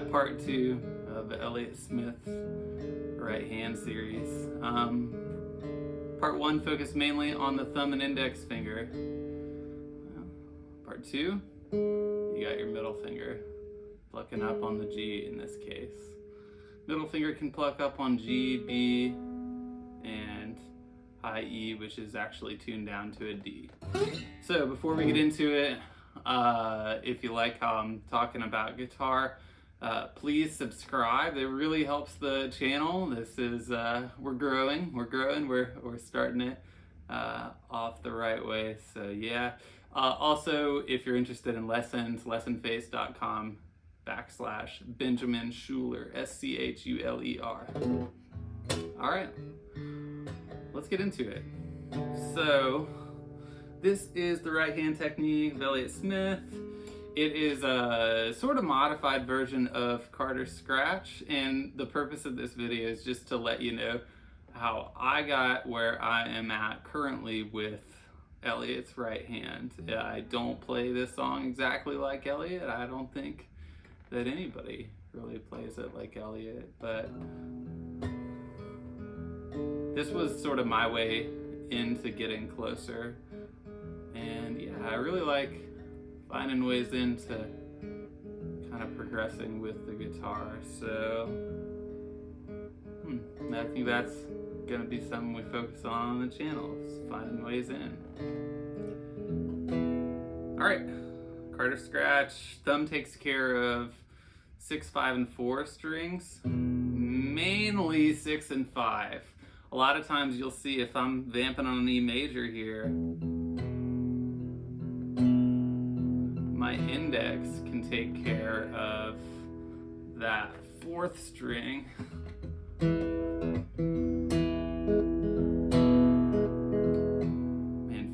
got part 2 of the Elliott Smith right hand series. Part 1 focused mainly on the thumb and index finger. Part 2, you got your middle finger plucking up on the G in this case. Middle finger can pluck up on G, B, and high E, which is actually tuned down to a D. So before we get into it, if you like how I'm talking about guitar, please subscribe. It really helps the channel. This is we're growing, we're starting it off the right way. So yeah. Also, if you're interested in lessons, lessonface.com/Benjamin Schuler, SCHULER. All right, let's get into it. So this is the right hand technique of Elliott Smith. It is a sort of modified version of Carter's Scratch, and the purpose of this video is just to let you know how I got where I am at currently with Elliott's right hand. I don't play this song exactly like Elliott. I don't think that anybody really plays it like Elliott, but this was sort of my way into getting closer. And yeah, I really like finding ways into kind of progressing with the guitar. So I think that's gonna be something we focus on the channel, is finding ways in. All right, Carter's Scratch. Thumb takes care of 6, 5, and 4 strings, mainly 6 and 5. A lot of times you'll see if I'm vamping on an E major here, my index can take care of that 4th string. And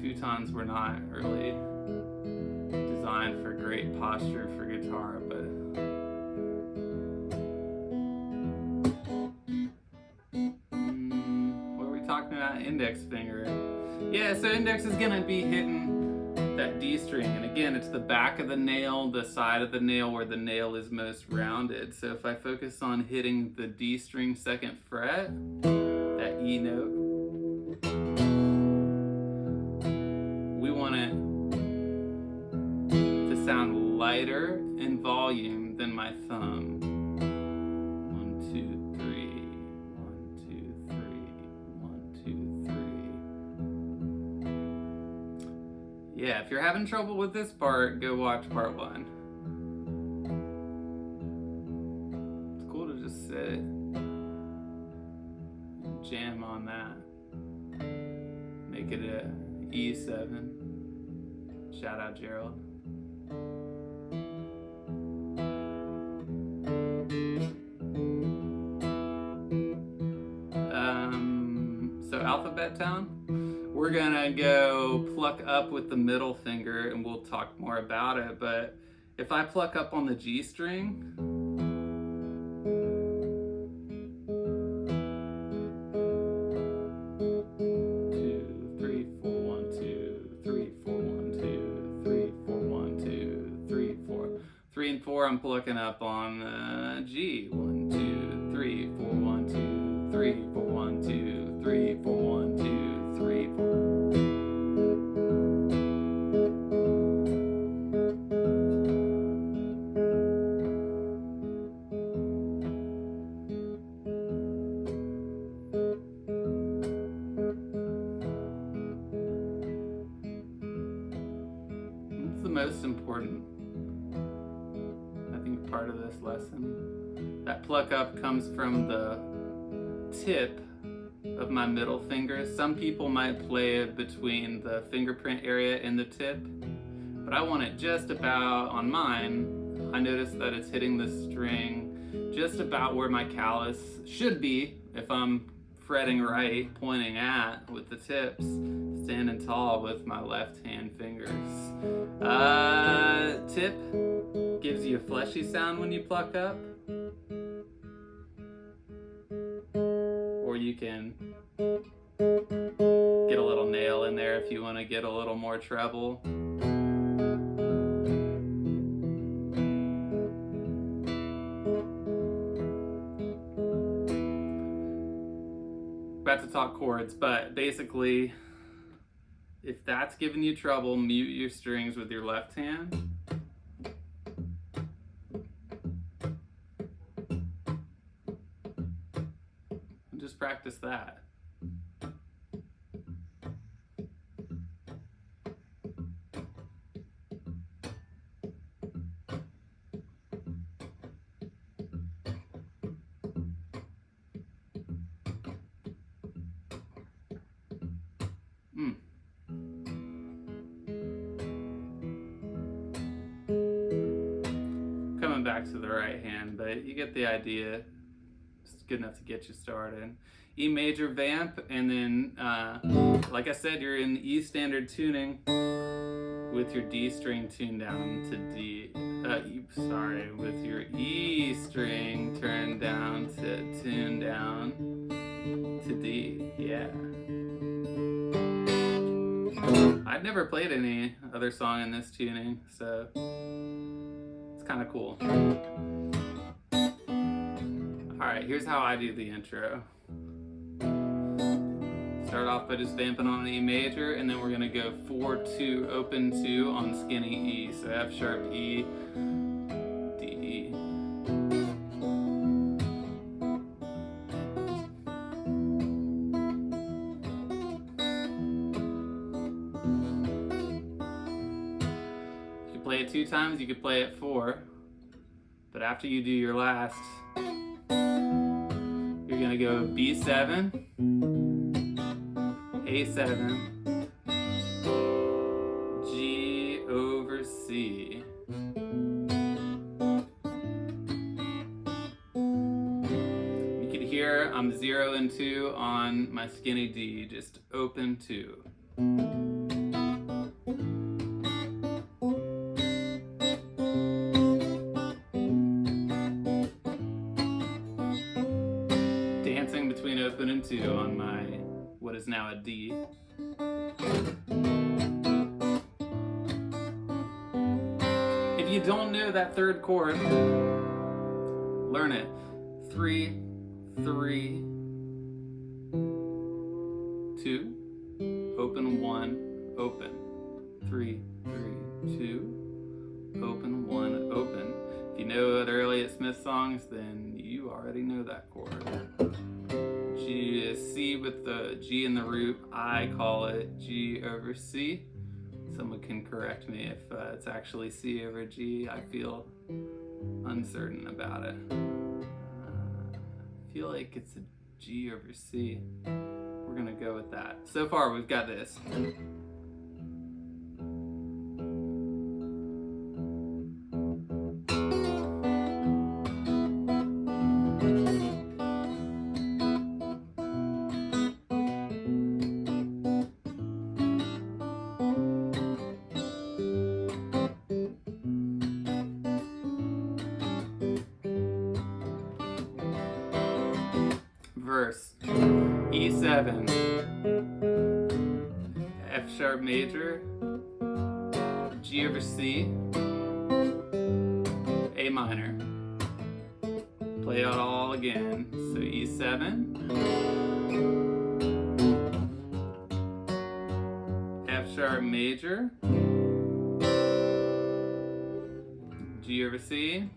futons were not really designed for great posture for guitar, but what are we talking about? Index finger. Yeah, so index is gonna be hitting that D string, and again, it's the back of the nail, the side of the nail where the nail is most rounded. So if I focus on hitting the D string 2nd fret, that E note, we want it to sound lighter in volume than my thumb. 1, 2, 3, 1, 2, 3, 1, 2, 3. Yeah, if you're having trouble with this part, go watch part 1. It's cool to just sit and jam on that. Make it a E7. Shout out Gerald. So alphabet tone. We're gonna go pluck up with the middle finger, and we'll talk more about it, but if I pluck up on the G string, 2, 3, 4, 1, 2, 3, 4, 1, 2, 3, 4, 1, 2, 3, 4. 3 and 4, I'm plucking up on G. 1, 2, 3, 4, 1, 2, 3, 4, 1, 2, 3, 4, 1, 2, 3, 4. It's the most important, I think, part of this lesson. That pluck up comes from the tip of my middle finger. Some people might play it between the fingerprint area and the tip, but I want it just about, on mine, I notice that it's hitting the string just about where my callus should be if I'm fretting right, pointing at with the tips, standing tall with my left hand fingers. Tip gives you a fleshy sound when you pluck up, or you can get a little nail in there if you want to get a little more treble. about to talk chords, but basically, if that's giving you trouble, mute your strings with your left hand. And just practice that. Coming back to the right hand, but you get the idea. It's good enough to get you started. E major vamp, and then like I said, you're in E standard tuning with your D string tuned down to D. With your E string turned down to tune down to D. Yeah. I've never played any other song in this tuning, so it's kind of cool. Alright, here's how I do the intro. Start off by just vamping on an E major, and then we're going to go 4-2, open 2 on skinny E. So F sharp E, D E. If you play it 2 times, you could play it 4. But after you do your last, you're going to go B7, A7, G over C. You can hear I'm 0 and 2 on my skinny D, just open 2. Dancing between open and 2 on my what is now a D. If you don't know that third chord, learn it. 3, 3, 2, open 1, open. 3, 3, 2, open 1, open. If you know other Elliott Smith songs, then you already know that chord. G is C with the G in the root. I call it G over C. Someone can correct me if it's actually C over G. I feel uncertain about it. I feel like it's a G over C. We're gonna go with that. So far, we've got this. Verse E7, F sharp major, G over C, A minor. Play it all again. So E7, F sharp major, G over C,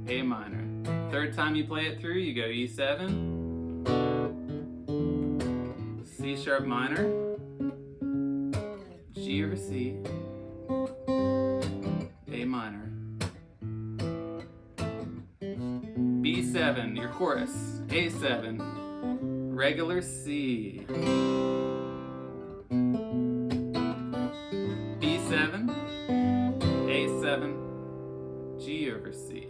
A minor. Third time you play it through, you go E7, C sharp minor, G over C, A minor, B7, your chorus, A7, regular C, B7, A7, G over C.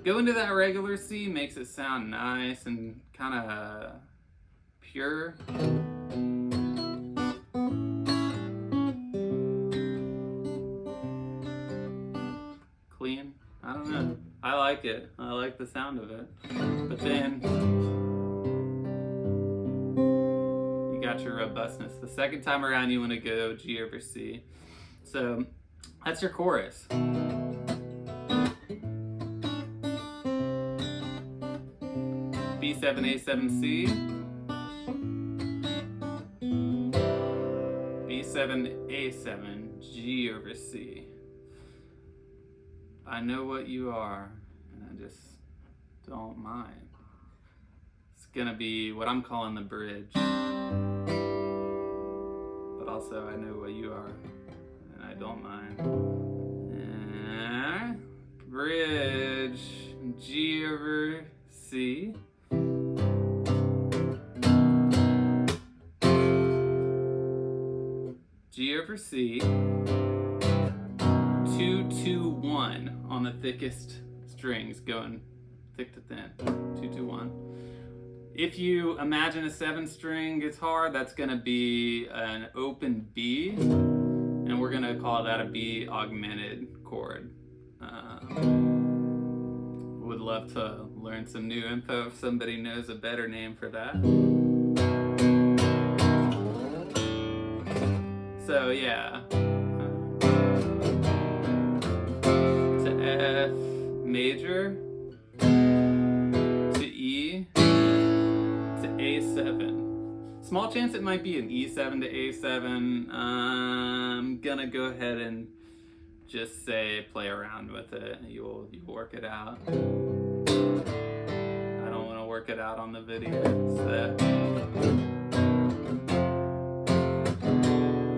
Go into that regular C, makes it sound nice and kind of pure. Clean. I don't know. I like it. I like the sound of it. But then you got your robustness. The second time around, you want to go G over C. So that's your chorus. B7, E7, A7, C, B7, A7, G over C. I know what you are, and I just don't mind. It's gonna be what I'm calling the bridge. But also, I know what you are, and I don't mind. And bridge, G over C. G over C. 2, 2, 1 on the thickest strings, going thick to thin. 2, 2, 1. If you imagine a 7-string guitar, that's going to be an open B, and we're going to call that a B augmented chord. Would love to learn some new info if somebody knows a better name for that. So yeah. F major to E to A7. Small chance it might be an E7 to A7. I'm gonna go ahead and just say play around with it. You'll work it out. I don't want to work it out on the video. So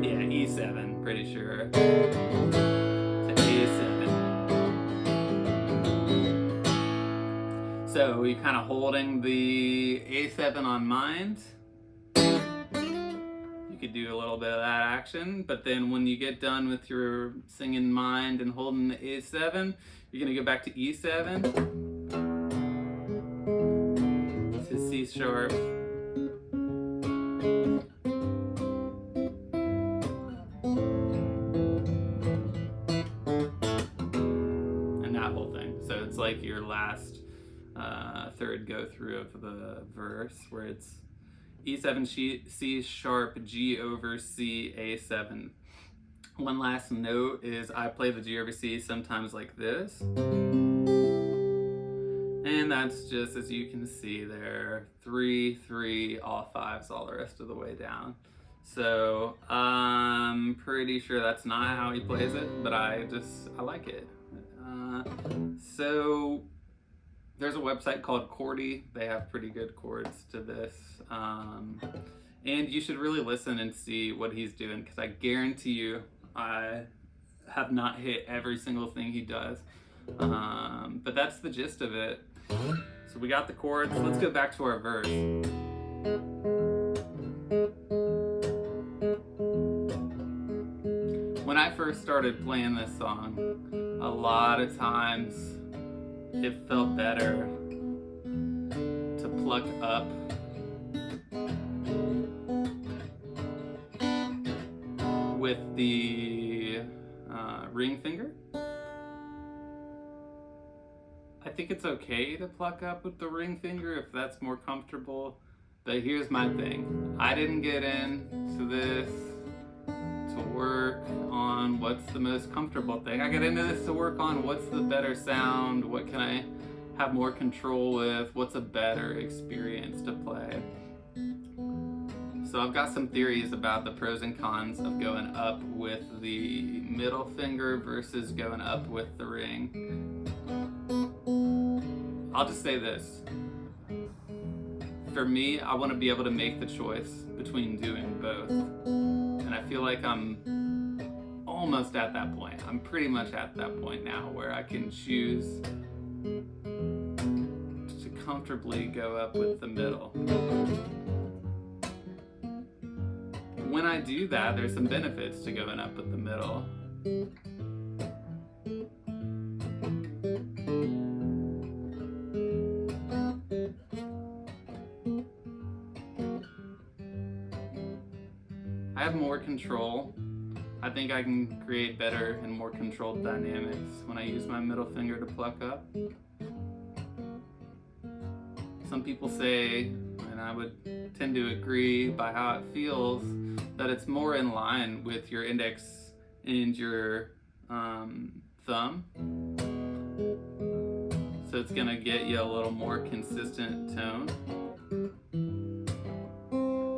yeah, E7, pretty sure. So you're kind of holding the A7 on mind. You could do a little bit of that action, but then when you get done with your singing mind and holding the A7, you're gonna go back to E7 to C sharp. And that whole thing. So it's like your last third go through of the verse where it's E7, C sharp, G over C, A7. One last note is I play the G over C sometimes like this. And that's just, as you can see there, 3, 3, all 5s all the rest of the way down. So I'm pretty sure that's not how he plays it, but I like it. So there's a website called Chordy. They have pretty good chords to this. And you should really listen and see what he's doing, because I guarantee you I have not hit every single thing he does. But that's the gist of it. So we got the chords. Let's go back to our verse. When I first started playing this song, a lot of times it felt better to pluck up with the ring finger. I think it's okay to pluck up with the ring finger if that's more comfortable, but here's my thing. I didn't get into this to work on what's the most comfortable thing. I got into this to work on what's the better sound, what can I have more control with, what's a better experience to play. So I've got some theories about the pros and cons of going up with the middle finger versus going up with the ring. I'll just say this. For me, I want to be able to make the choice between doing both. And I feel like I'm almost at that point. I'm pretty much at that point now where I can choose to comfortably go up with the middle. When I do that, there's some benefits to going up with the middle. I have more control. I think I can create better and more controlled dynamics when I use my middle finger to pluck up. Some people say, and I would tend to agree by how it feels, that it's more in line with your index and your thumb. So so it's gonna get you a little more consistent tone.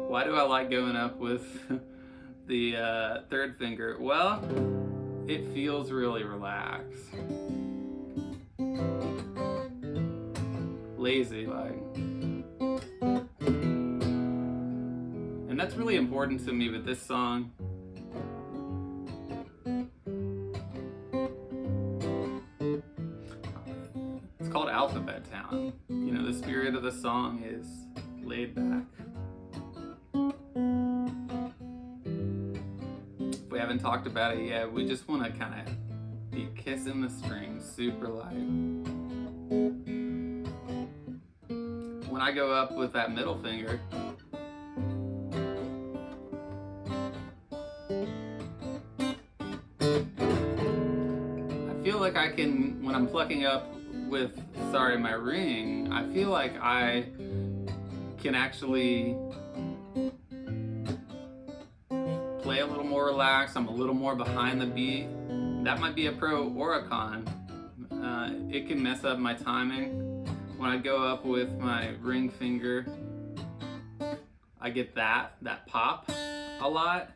Why do I like going up with the third finger? Well, it feels really relaxed. Lazy like. And that's really important to me with this song. It's called Alphabet Town. You know, the spirit of the song is laid back. If we haven't talked about it yet, we just want to kind of be kissing the strings super light. When I go up with that middle finger, I feel like I can, when I'm plucking up with, my ring, I feel like I can actually play a little more relaxed. I'm a little more behind the beat. That might be a pro or a con. It can mess up my timing. When I go up with my ring finger, I get that pop a lot.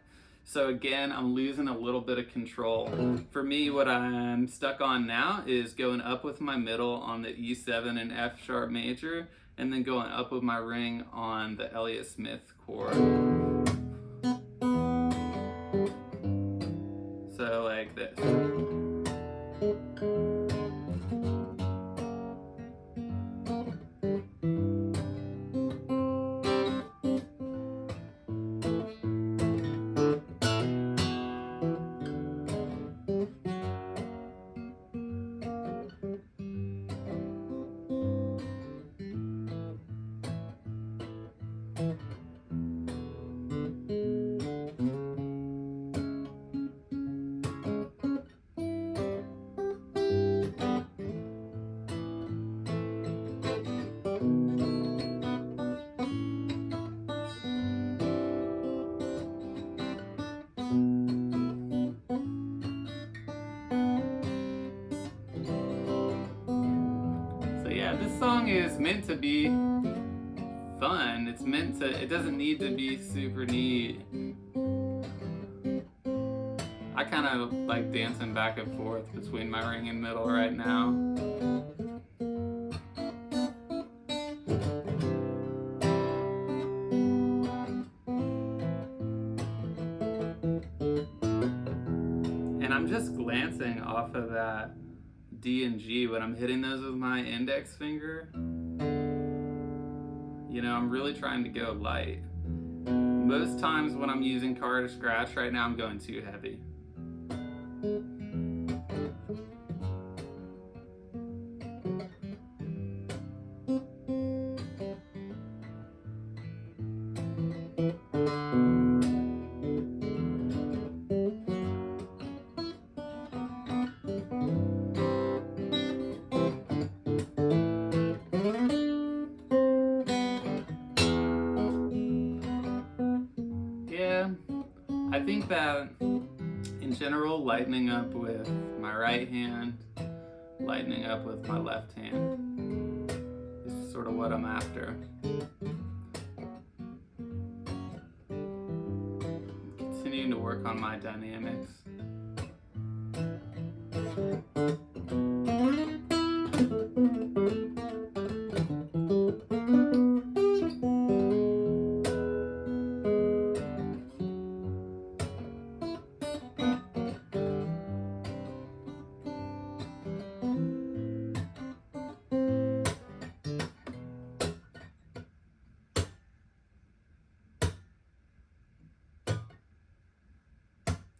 So again, I'm losing a little bit of control. For me, what I'm stuck on now is going up with my middle on the E7 and F sharp major, and then going up with my ring on the Elliott Smith chord. So like this. This song is meant to be fun. It's meant to, it doesn't need to be super neat. I kind of like dancing back and forth between my ring and middle right now. And I'm just glancing off of that D and G when I'm hitting those with my index finger. You know, I'm really trying to go light. Most times when I'm using car to scratch right now, I'm going too heavy. I think that in general, lightening up with my right hand, lightening up with my left hand is sort of what I'm after. Continuing to work on my dynamics.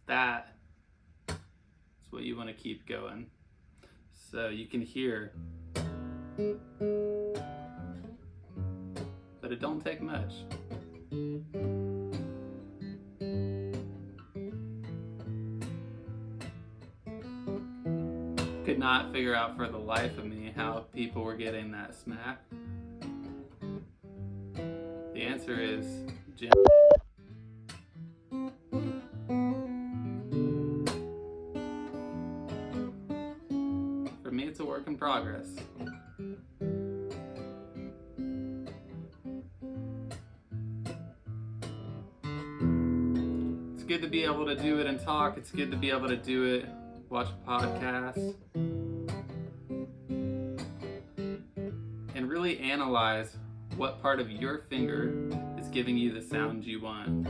That is what you want to keep going. So you can hear, but it don't take much. Could not figure out for the life of me how people were getting that smack. The answer is gently. For me, it's a work in progress. It's good to be able to do it and talk. It's good to be able to do it, watch a podcast, and really analyze what part of your finger is giving you the sound you want.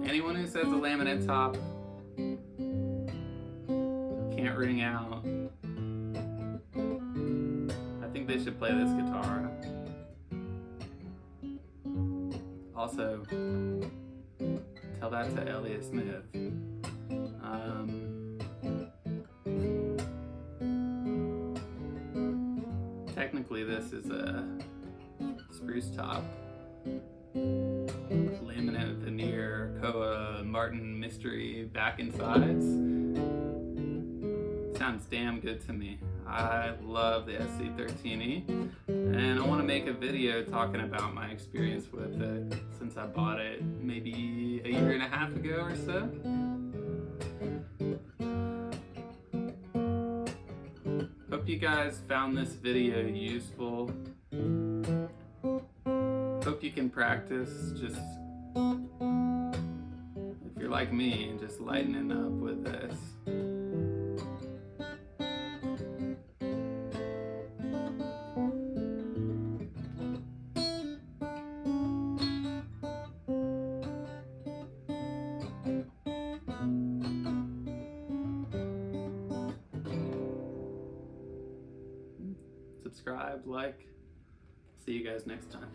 Anyone who says the laminate top can't ring out, I think they should play this guitar. Also, tell that to Elliott Smith. Technically, this is a spruce top. Laminate veneer Koa Martin mystery back and sides. Sounds damn good to me. I love the SC13E, and I want to make a video talking about my experience with it since I bought it maybe a year and a half ago or so. Hope you guys found this video useful. Hope you can practice just, if you're like me, just lightening up with this. Subscribe, like. See you guys next time.